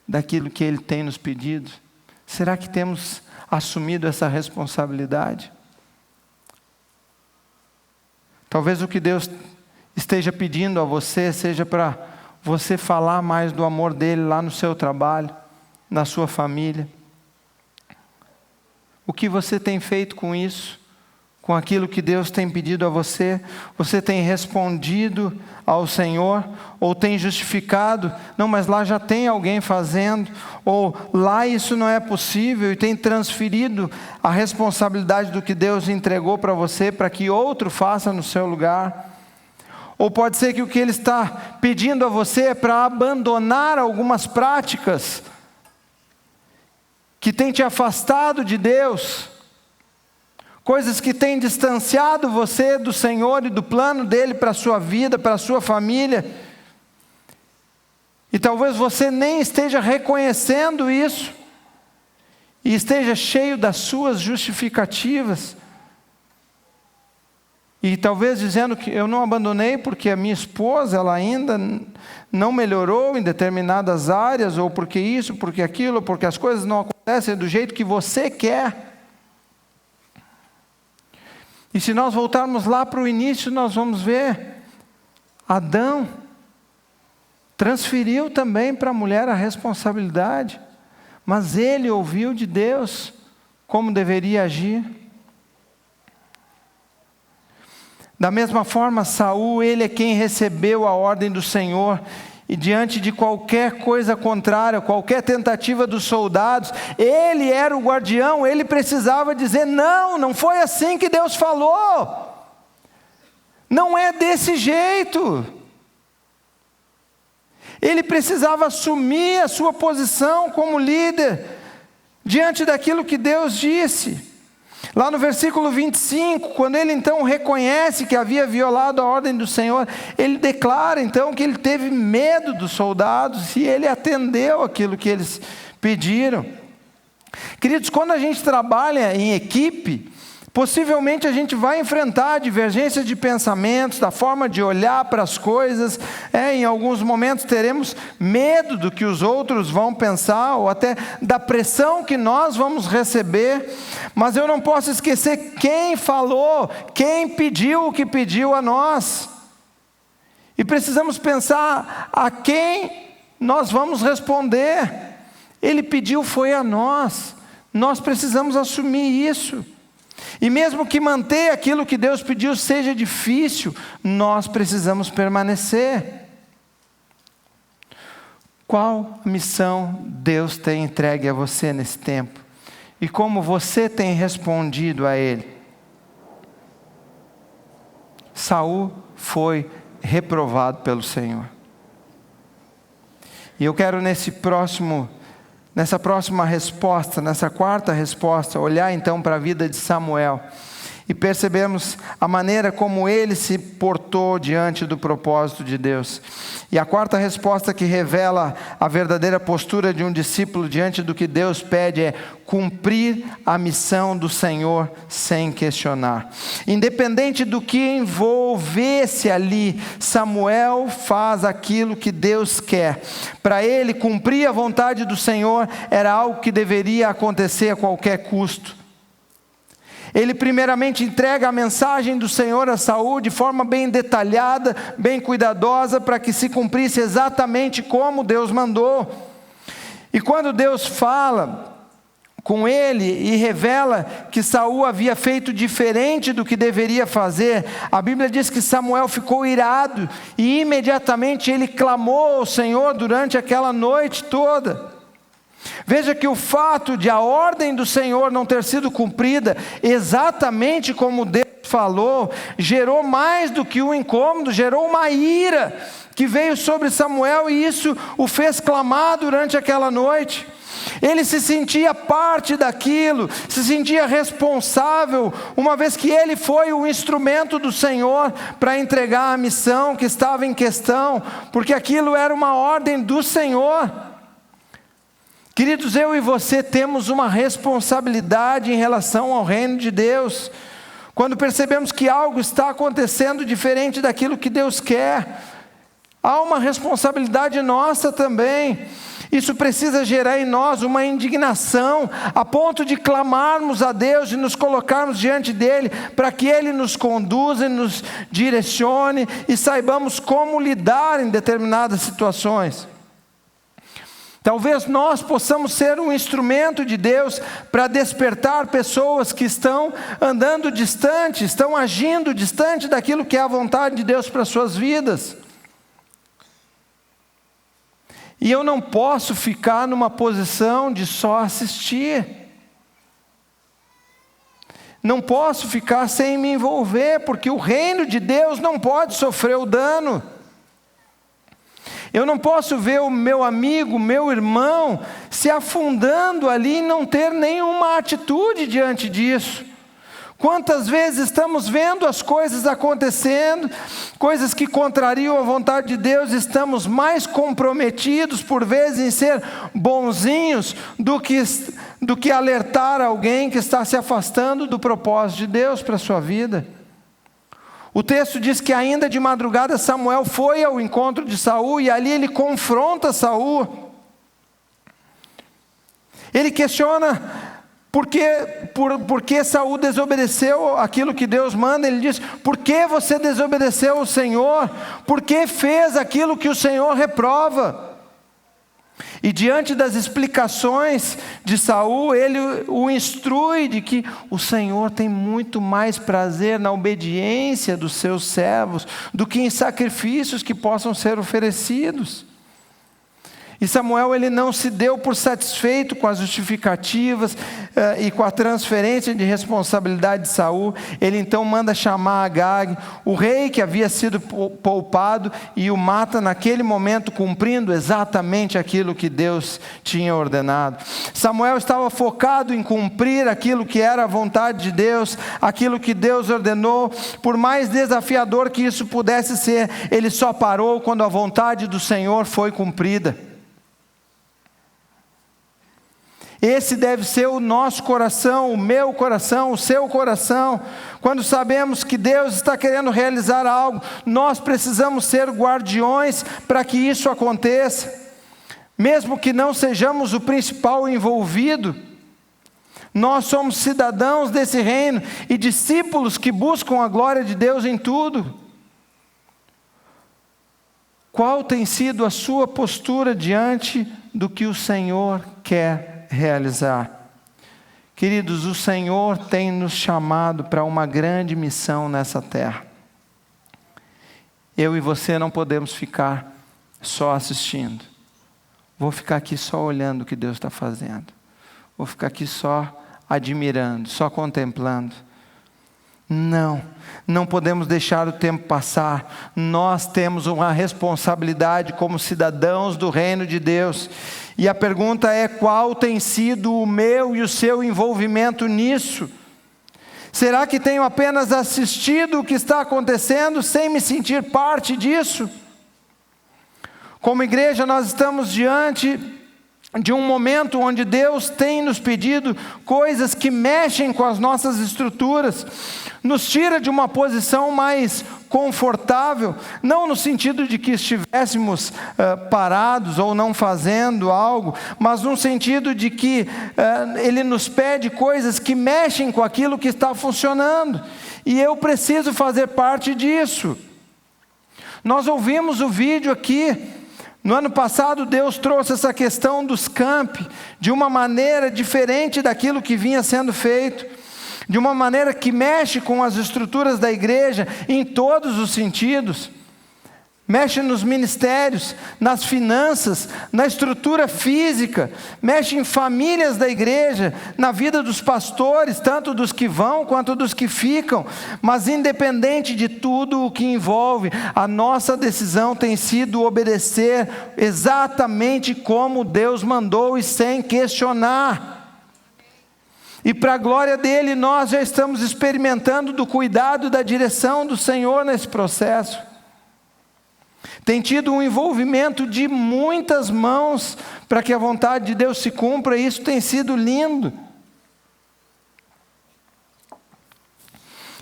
daquilo que Ele tem nos pedido, será que temos assumido essa responsabilidade? Talvez o que Deus esteja pedindo a você seja para você falar mais do amor dEle lá no seu trabalho, na sua família. O que você tem feito com isso? Com aquilo que Deus tem pedido a você? Você tem respondido ao Senhor? Ou tem justificado? Não, mas lá já tem alguém fazendo. Ou lá isso não é possível, e tem transferido a responsabilidade do que Deus entregou para você, para que outro faça no seu lugar. Ou pode ser que o que Ele está pedindo a você é para abandonar algumas práticas que tem te afastado de Deus, coisas que têm distanciado você do Senhor e do plano dEle para a sua vida, para a sua família. E talvez você nem esteja reconhecendo isso, e esteja cheio das suas justificativas. E talvez dizendo que eu não abandonei porque a minha esposa, ela ainda não melhorou em determinadas áreas, ou porque isso, porque aquilo, porque as coisas não acontecem do jeito que você quer. E se nós voltarmos lá para o início, nós vamos ver, Adão transferiu também para a mulher a responsabilidade, mas ele ouviu de Deus como deveria agir. Da mesma forma, Saul, ele é quem recebeu a ordem do Senhor, e diante de qualquer coisa contrária, qualquer tentativa dos soldados, ele era o guardião, ele precisava dizer: não, não foi assim que Deus falou, não é desse jeito. Ele precisava assumir a sua posição como líder, diante daquilo que Deus disse. Lá no versículo 25, quando ele então reconhece que havia violado a ordem do Senhor, ele declara então que ele teve medo dos soldados e ele atendeu aquilo que eles pediram. Queridos, quando a gente trabalha em equipe, possivelmente a gente vai enfrentar divergências de pensamentos, da forma de olhar para as coisas. Em alguns momentos teremos medo do que os outros vão pensar, ou até da pressão que nós vamos receber. Mas eu não posso esquecer quem falou, quem pediu o que pediu a nós. E precisamos pensar a quem nós vamos responder. Ele pediu foi a nós. Nós precisamos assumir isso. E mesmo que manter aquilo que Deus pediu seja difícil, nós precisamos permanecer. Qual missão Deus tem entregue a você nesse tempo? E como você tem respondido a Ele? Saul foi reprovado pelo Senhor. E eu quero nessa próxima resposta, nessa quarta resposta, olhar então para a vida de Samuel e percebemos a maneira como ele se portou diante do propósito de Deus. E a quarta resposta que revela a verdadeira postura de um discípulo diante do que Deus pede é cumprir a missão do Senhor sem questionar. Independente do que envolvesse ali, Samuel faz aquilo que Deus quer. Para ele, cumprir a vontade do Senhor era algo que deveria acontecer a qualquer custo. ele primeiramente entrega a mensagem do Senhor a Saul de forma bem detalhada, bem cuidadosa, para que se cumprisse exatamente como Deus mandou. E quando Deus fala com ele e revela que Saul havia feito diferente do que deveria fazer, a Bíblia diz que Samuel ficou irado e imediatamente ele clamou ao Senhor durante aquela noite toda. Veja que o fato de a ordem do Senhor não ter sido cumprida exatamente como Deus falou, gerou mais do que um incômodo, gerou uma ira que veio sobre Samuel, e isso o fez clamar durante aquela noite. Ele se sentia parte daquilo, se sentia responsável, uma vez que ele foi o instrumento do Senhor para entregar a missão que estava em questão, porque aquilo era uma ordem do Senhor. Queridos, eu e você temos uma responsabilidade em relação ao reino de Deus. Quando percebemos que algo está acontecendo diferente daquilo que Deus quer, há uma responsabilidade nossa também. Isso precisa gerar em nós uma indignação, a ponto de clamarmos a Deus e nos colocarmos diante dEle, para que Ele nos conduza e nos direcione, e saibamos como lidar em determinadas situações. Talvez nós possamos ser um instrumento de Deus para despertar pessoas que estão andando distante, estão agindo distante daquilo que é a vontade de Deus para as suas vidas. E eu não posso ficar numa posição de só assistir. Não posso ficar sem me envolver, porque o reino de Deus não pode sofrer o dano. Eu não posso ver o meu amigo, meu irmão, se afundando ali e não ter nenhuma atitude diante disso. Quantas vezes estamos vendo as coisas acontecendo, coisas que contrariam a vontade de Deus, estamos mais comprometidos por vezes em ser bonzinhos do que alertar alguém que está se afastando do propósito de Deus para a sua vida. O texto diz que ainda de madrugada Samuel foi ao encontro de Saul, e ali ele confronta Saul. Ele questiona por que Saul desobedeceu aquilo que Deus manda. Ele diz: por que você desobedeceu ao Senhor? Por que fez aquilo que o Senhor reprova? E diante das explicações de Saul, ele o instrui de que o Senhor tem muito mais prazer na obediência dos seus servos do que em sacrifícios que possam ser oferecidos. E Samuel, ele não se deu por satisfeito com as justificativas e com a transferência de responsabilidade de Saul. Ele então manda chamar Agag, o rei que havia sido poupado, e o mata naquele momento, cumprindo exatamente aquilo que Deus tinha ordenado. Samuel estava focado em cumprir aquilo que era a vontade de Deus, aquilo que Deus ordenou. Por mais desafiador que isso pudesse ser, ele só parou quando a vontade do Senhor foi cumprida. Esse deve ser o nosso coração, o meu coração, o seu coração. Quando sabemos que Deus está querendo realizar algo, nós precisamos ser guardiões para que isso aconteça. Mesmo que não sejamos o principal envolvido, nós somos cidadãos desse reino e discípulos que buscam a glória de Deus em tudo. Qual tem sido a sua postura diante do que o Senhor quer realizar? Queridos, o Senhor tem nos chamado para uma grande missão nessa terra. Eu e você não podemos ficar só assistindo. Vou ficar aqui só olhando o que Deus está fazendo. Vou ficar aqui só admirando, só contemplando. Não podemos deixar o tempo passar. Nós temos uma responsabilidade como cidadãos do reino de Deus. E a pergunta é: qual tem sido o meu e o seu envolvimento nisso? Será que tenho apenas assistido o que está acontecendo sem me sentir parte disso? Como igreja, nós estamos diante de um momento onde Deus tem nos pedido coisas que mexem com as nossas estruturas, nos tira de uma posição mais confortável, não no sentido de que estivéssemos parados ou não fazendo algo, mas no sentido de que Ele nos pede coisas que mexem com aquilo que está funcionando, e eu preciso fazer parte disso. Nós ouvimos o vídeo aqui. No ano passado, Deus trouxe essa questão dos campi de uma maneira diferente daquilo que vinha sendo feito, de uma maneira que mexe com as estruturas da igreja em todos os sentidos. Mexe nos ministérios, nas finanças, na estrutura física, mexe em famílias da igreja, na vida dos pastores, tanto dos que vão quanto dos que ficam. Mas independente de tudo o que envolve, a nossa decisão tem sido obedecer exatamente como Deus mandou e sem questionar. E para a glória dele, nós já estamos experimentando do cuidado e da direção do Senhor nesse processo. Tem tido um envolvimento de muitas mãos para que a vontade de Deus se cumpra, e isso tem sido lindo.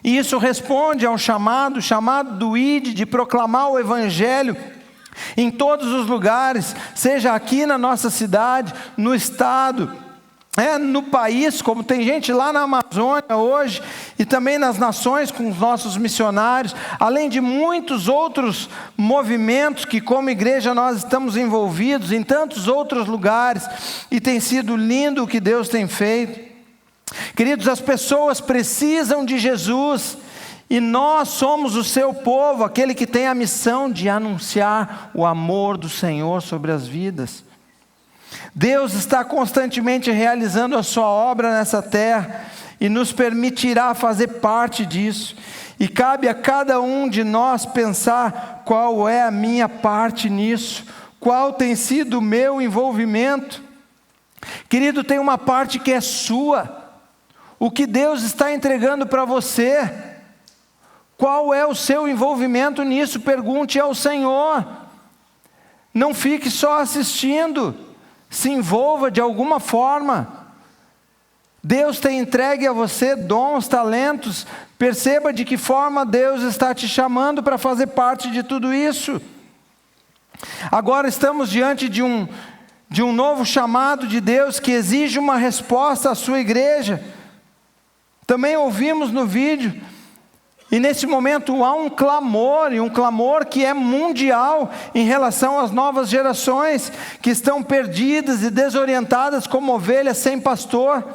E isso responde ao chamado do ID, de proclamar o Evangelho em todos os lugares, seja aqui na nossa cidade, no estado, no país, como tem gente lá na Amazônia hoje, e também nas nações com os nossos missionários, além de muitos outros movimentos que como igreja nós estamos envolvidos em tantos outros lugares, e tem sido lindo o que Deus tem feito. Queridos, as pessoas precisam de Jesus, e nós somos o seu povo, aquele que tem a missão de anunciar o amor do Senhor sobre as vidas. Deus está constantemente realizando a sua obra nessa terra e nos permitirá fazer parte disso. E cabe a cada um de nós pensar qual é a minha parte nisso, qual tem sido o meu envolvimento. Querido, tem uma parte que é sua. O que Deus está entregando para você, qual é o seu envolvimento nisso? Pergunte ao Senhor. Não fique só assistindo. Se envolva de alguma forma. Deus tem entregue a você dons, talentos. Perceba de que forma Deus está te chamando para fazer parte de tudo isso. Agora estamos diante de um novo chamado de Deus que exige uma resposta à sua igreja. Também ouvimos no vídeo, e nesse momento há um clamor, e um clamor que é mundial em relação às novas gerações que estão perdidas e desorientadas como ovelhas sem pastor.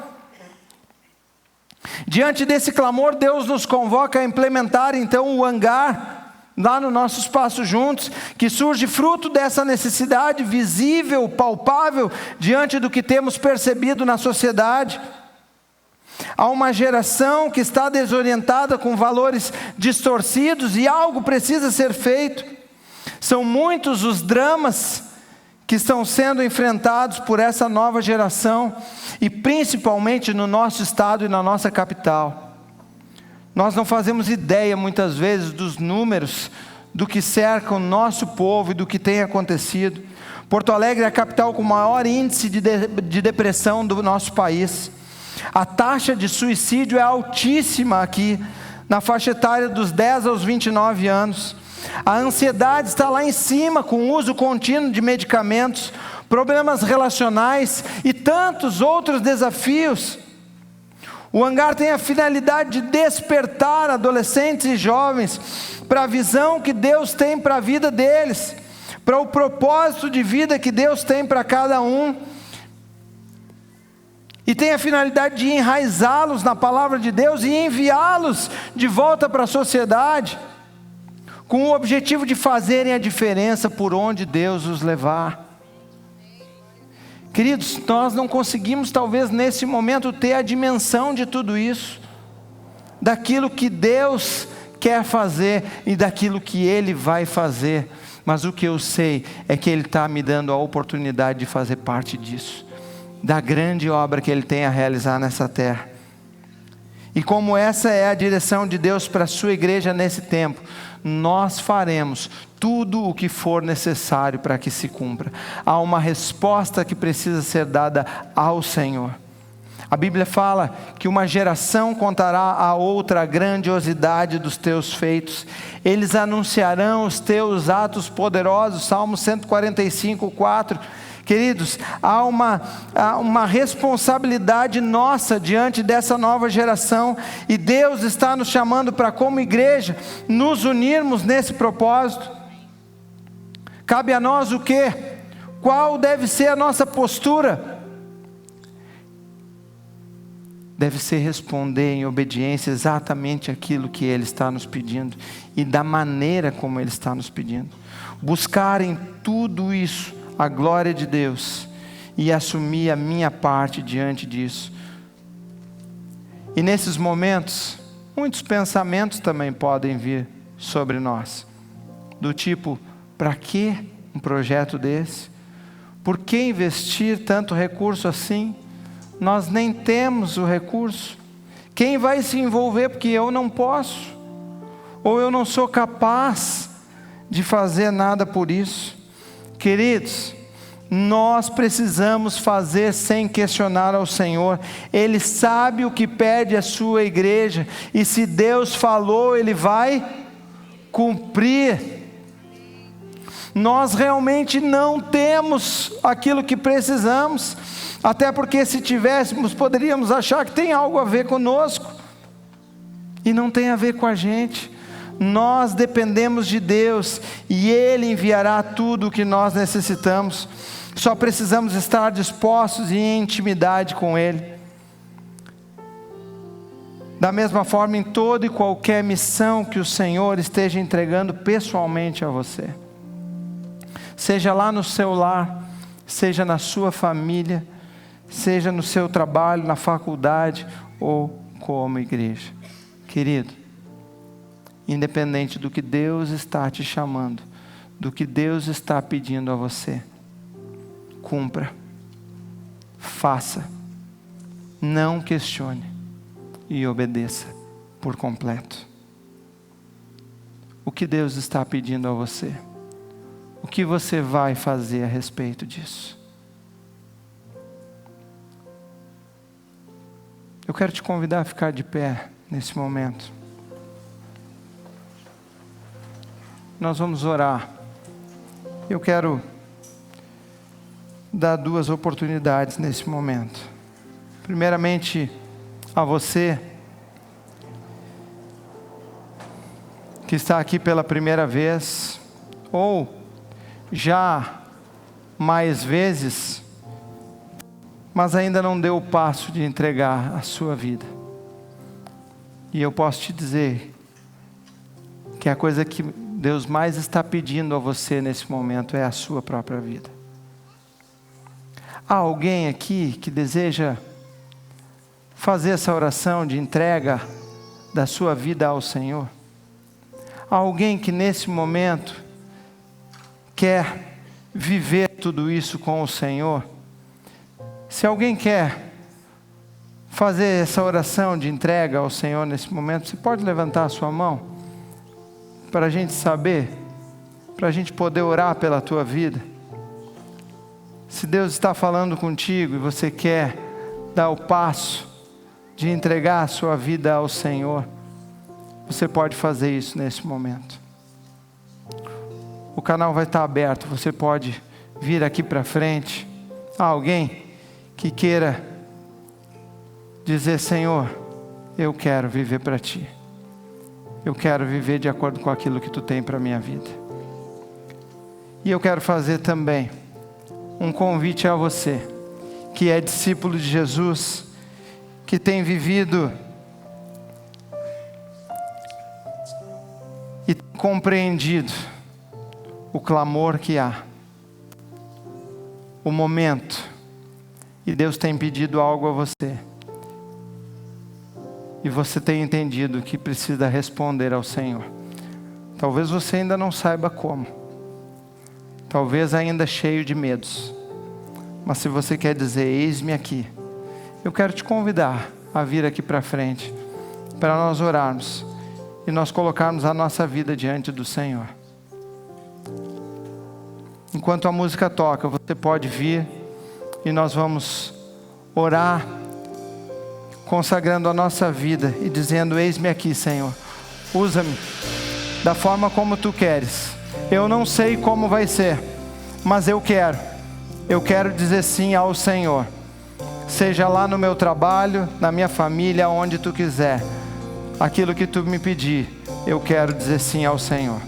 Diante desse clamor, Deus nos convoca a implementar então o hangar lá no nosso Espaço Juntos, que surge fruto dessa necessidade visível, palpável, diante do que temos percebido na sociedade. Há uma geração que está desorientada, com valores distorcidos, e algo precisa ser feito. São muitos os dramas que estão sendo enfrentados por essa nova geração, e principalmente no nosso estado e na nossa capital. Nós não fazemos ideia muitas vezes dos números do que cerca o nosso povo e do que tem acontecido. Porto Alegre é a capital com o maior índice de depressão do nosso país. A taxa de suicídio é altíssima aqui, na faixa etária dos 10 aos 29 anos. A ansiedade está lá em cima, com o uso contínuo de medicamentos, problemas relacionais e tantos outros desafios. O hangar tem a finalidade de despertar adolescentes e jovens para a visão que Deus tem para a vida deles, para o propósito de vida que Deus tem para cada um. E tem a finalidade de enraizá-los na palavra de Deus e enviá-los de volta para a sociedade, com o objetivo de fazerem a diferença por onde Deus os levar. Queridos, nós não conseguimos talvez nesse momento ter a dimensão de tudo isso, daquilo que Deus quer fazer e daquilo que Ele vai fazer, mas o que eu sei é que Ele está me dando a oportunidade de fazer parte disso, da grande obra que Ele tem a realizar nessa terra. E como essa é a direção de Deus para a sua igreja nesse tempo, nós faremos tudo o que for necessário para que se cumpra. Há uma resposta que precisa ser dada ao Senhor. A Bíblia fala que uma geração contará a outra a grandiosidade dos teus feitos. Eles anunciarão os teus atos poderosos. Salmo 145, 4. Queridos, há uma responsabilidade nossa diante dessa nova geração. E Deus está nos chamando para, como igreja, nos unirmos nesse propósito. Cabe a nós o quê? Qual deve ser a nossa postura? Deve ser responder em obediência exatamente aquilo que Ele está nos pedindo e da maneira como Ele está nos pedindo. Buscar em tudo isso a glória de Deus e assumir a minha parte diante disso. E nesses momentos, muitos pensamentos também podem vir sobre nós, do tipo: para que um projeto desse? Por que investir tanto recurso assim? Nós nem temos o recurso. Quem vai se envolver porque eu não posso? Ou eu não sou capaz de fazer nada por isso? Queridos, nós precisamos fazer sem questionar ao Senhor. Ele sabe o que pede a sua igreja, e se Deus falou, Ele vai cumprir. Nós realmente não temos aquilo que precisamos, até porque se tivéssemos, poderíamos achar que tem algo a ver conosco, e não tem a ver com a gente. Nós dependemos de Deus, e Ele enviará tudo o que nós necessitamos. Só precisamos estar dispostos e em intimidade com Ele. Da mesma forma, em toda e qualquer missão que o Senhor esteja entregando pessoalmente a você, seja lá no seu lar, seja na sua família, seja no seu trabalho, na faculdade ou como igreja. Querido, independente do que Deus está te chamando, do que Deus está pedindo a você, cumpra, faça, não questione e obedeça por completo. O que Deus está pedindo a você? O que você vai fazer a respeito disso? Eu quero te convidar a ficar de pé nesse momento. Nós vamos orar. Eu quero dar 2 oportunidades nesse momento. Primeiramente, a você que está aqui pela primeira vez, ou já mais vezes, mas ainda não deu o passo de entregar a sua vida. E eu posso te dizer que a coisa que Deus mais está pedindo a você nesse momento é a sua própria vida. Há alguém aqui que deseja fazer essa oração de entrega da sua vida ao Senhor? Há alguém que nesse momento quer viver tudo isso com o Senhor? Se alguém quer fazer essa oração de entrega ao Senhor nesse momento, você pode levantar a sua mão, para a gente saber, para a gente poder orar pela tua vida. Se Deus está falando contigo e você quer dar o passo de entregar a sua vida ao Senhor, você pode fazer isso nesse momento. O canal vai estar aberto, você pode vir aqui para frente. Há alguém que queira dizer: Senhor, eu quero viver para Ti. Eu quero viver de acordo com aquilo que Tu tem para a minha vida. E eu quero fazer também um convite a você, que é discípulo de Jesus, que tem vivido e compreendido o clamor que há, o momento, e Deus tem pedido algo a você, e você tem entendido que precisa responder ao Senhor. Talvez você ainda não saiba como, talvez ainda cheio de medos, mas se você quer dizer: eis-me aqui, eu quero te convidar a vir aqui para frente, para nós orarmos e nós colocarmos a nossa vida diante do Senhor. Enquanto a música toca, você pode vir e nós vamos orar, consagrando a nossa vida e dizendo: eis-me aqui, Senhor, usa-me da forma como Tu queres. Eu não sei como vai ser, mas eu quero dizer sim ao Senhor. Seja lá no meu trabalho, na minha família, onde Tu quiser, aquilo que Tu me pedir, eu quero dizer sim ao Senhor.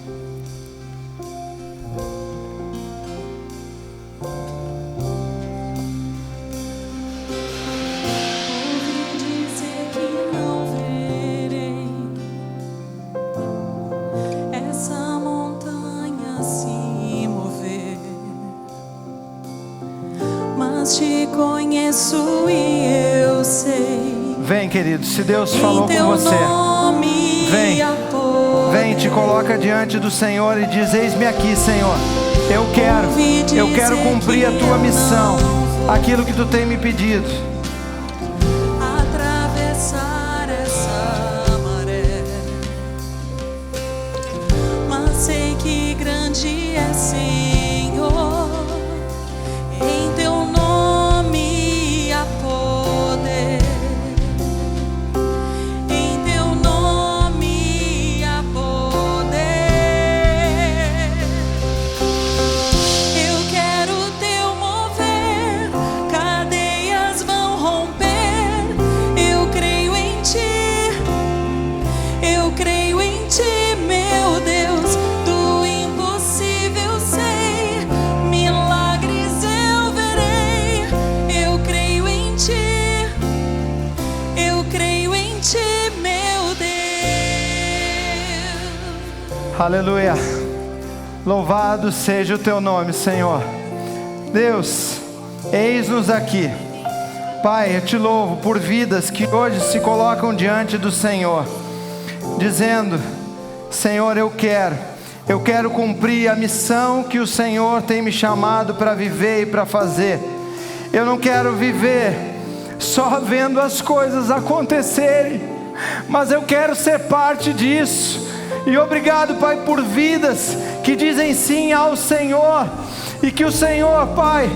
Te conheço e eu sei. Vem, querido, se Deus falou com você, vem, te coloca diante do Senhor e diz: eis-me aqui, Senhor, eu quero cumprir a Tua missão, aquilo que Tu tem me pedido. Atravessar essa maré, mas sei que grande é, Senhor, em Teu nome há poder, em Teu nome há poder. Eu quero Teu mover, cadeias vão romper. Eu creio em Ti, meu Deus, do impossível sei, milagres eu verei. Eu creio em Ti, meu Deus. Aleluia, louvado seja o Teu nome, Senhor. Deus, eis-nos aqui. Pai, eu Te louvo por vidas que hoje se colocam diante do Senhor, dizendo: Senhor, eu quero cumprir a missão que o Senhor tem me chamado para viver e para fazer. Eu não quero viver só vendo as coisas acontecerem, mas eu quero ser parte disso. E obrigado, Pai, por vidas que dizem sim ao Senhor, e que o Senhor, Pai,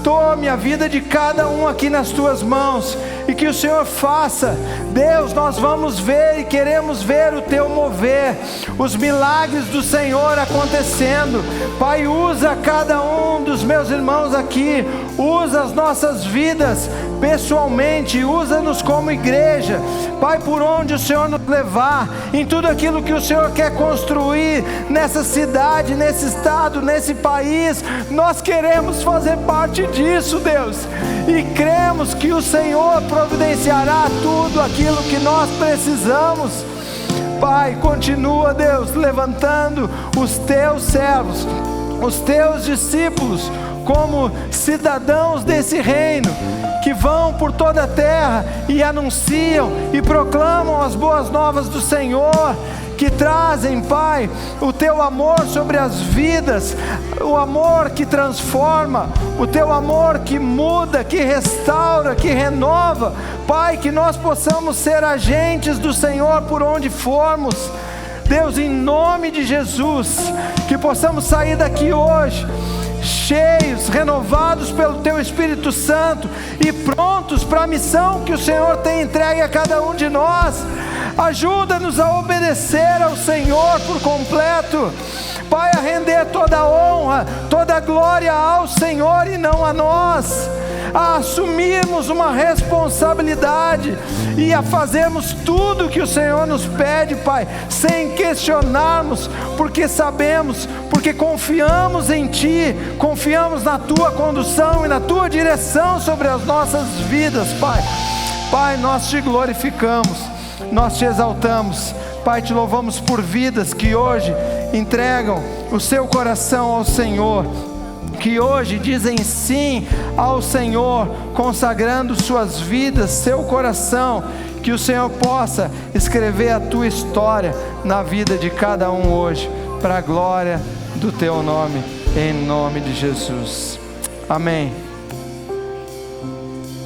tome a vida de cada um aqui nas Tuas mãos, e que o Senhor faça. Deus, nós vamos ver e queremos ver o Teu mover, os milagres do Senhor acontecendo. Pai, usa cada um dos meus irmãos aqui, usa as nossas vidas pessoalmente, usa-nos como igreja, Pai, por onde o Senhor nos levar, em tudo aquilo que o Senhor quer construir nessa cidade, nesse estado, nesse país. Nós queremos fazer parte disso, Deus, e cremos que o Senhor providenciará tudo aquilo que nós precisamos. Pai, continua, Deus, levantando os Teus servos, os Teus discípulos, como cidadãos desse reino, que vão por toda a terra e anunciam e proclamam as boas novas do Senhor, que trazem, Pai, o Teu amor sobre as vidas, o amor que transforma, o Teu amor que muda, que restaura, que renova. Pai, que nós possamos ser agentes do Senhor por onde formos. Deus, em nome de Jesus, que possamos sair daqui hoje cheios, renovados pelo Teu Espírito Santo e prontos para a missão que o Senhor tem entregue a cada um de nós. Ajuda-nos a obedecer ao Senhor por completo, Pai, a render toda a honra, toda a glória ao Senhor e não a nós, a assumirmos uma responsabilidade e a fazermos tudo que o Senhor nos pede, Pai, sem questionarmos, porque sabemos, porque confiamos em Ti, confiamos na Tua condução e na Tua direção sobre as nossas vidas, Pai. Pai, nós Te glorificamos, nós Te exaltamos, Pai, Te louvamos por vidas que hoje entregam o seu coração ao Senhor, que hoje dizem sim ao Senhor, consagrando suas vidas, seu coração. Que o Senhor possa escrever a Tua história na vida de cada um hoje, para a glória do Teu nome, em nome de Jesus. Amém.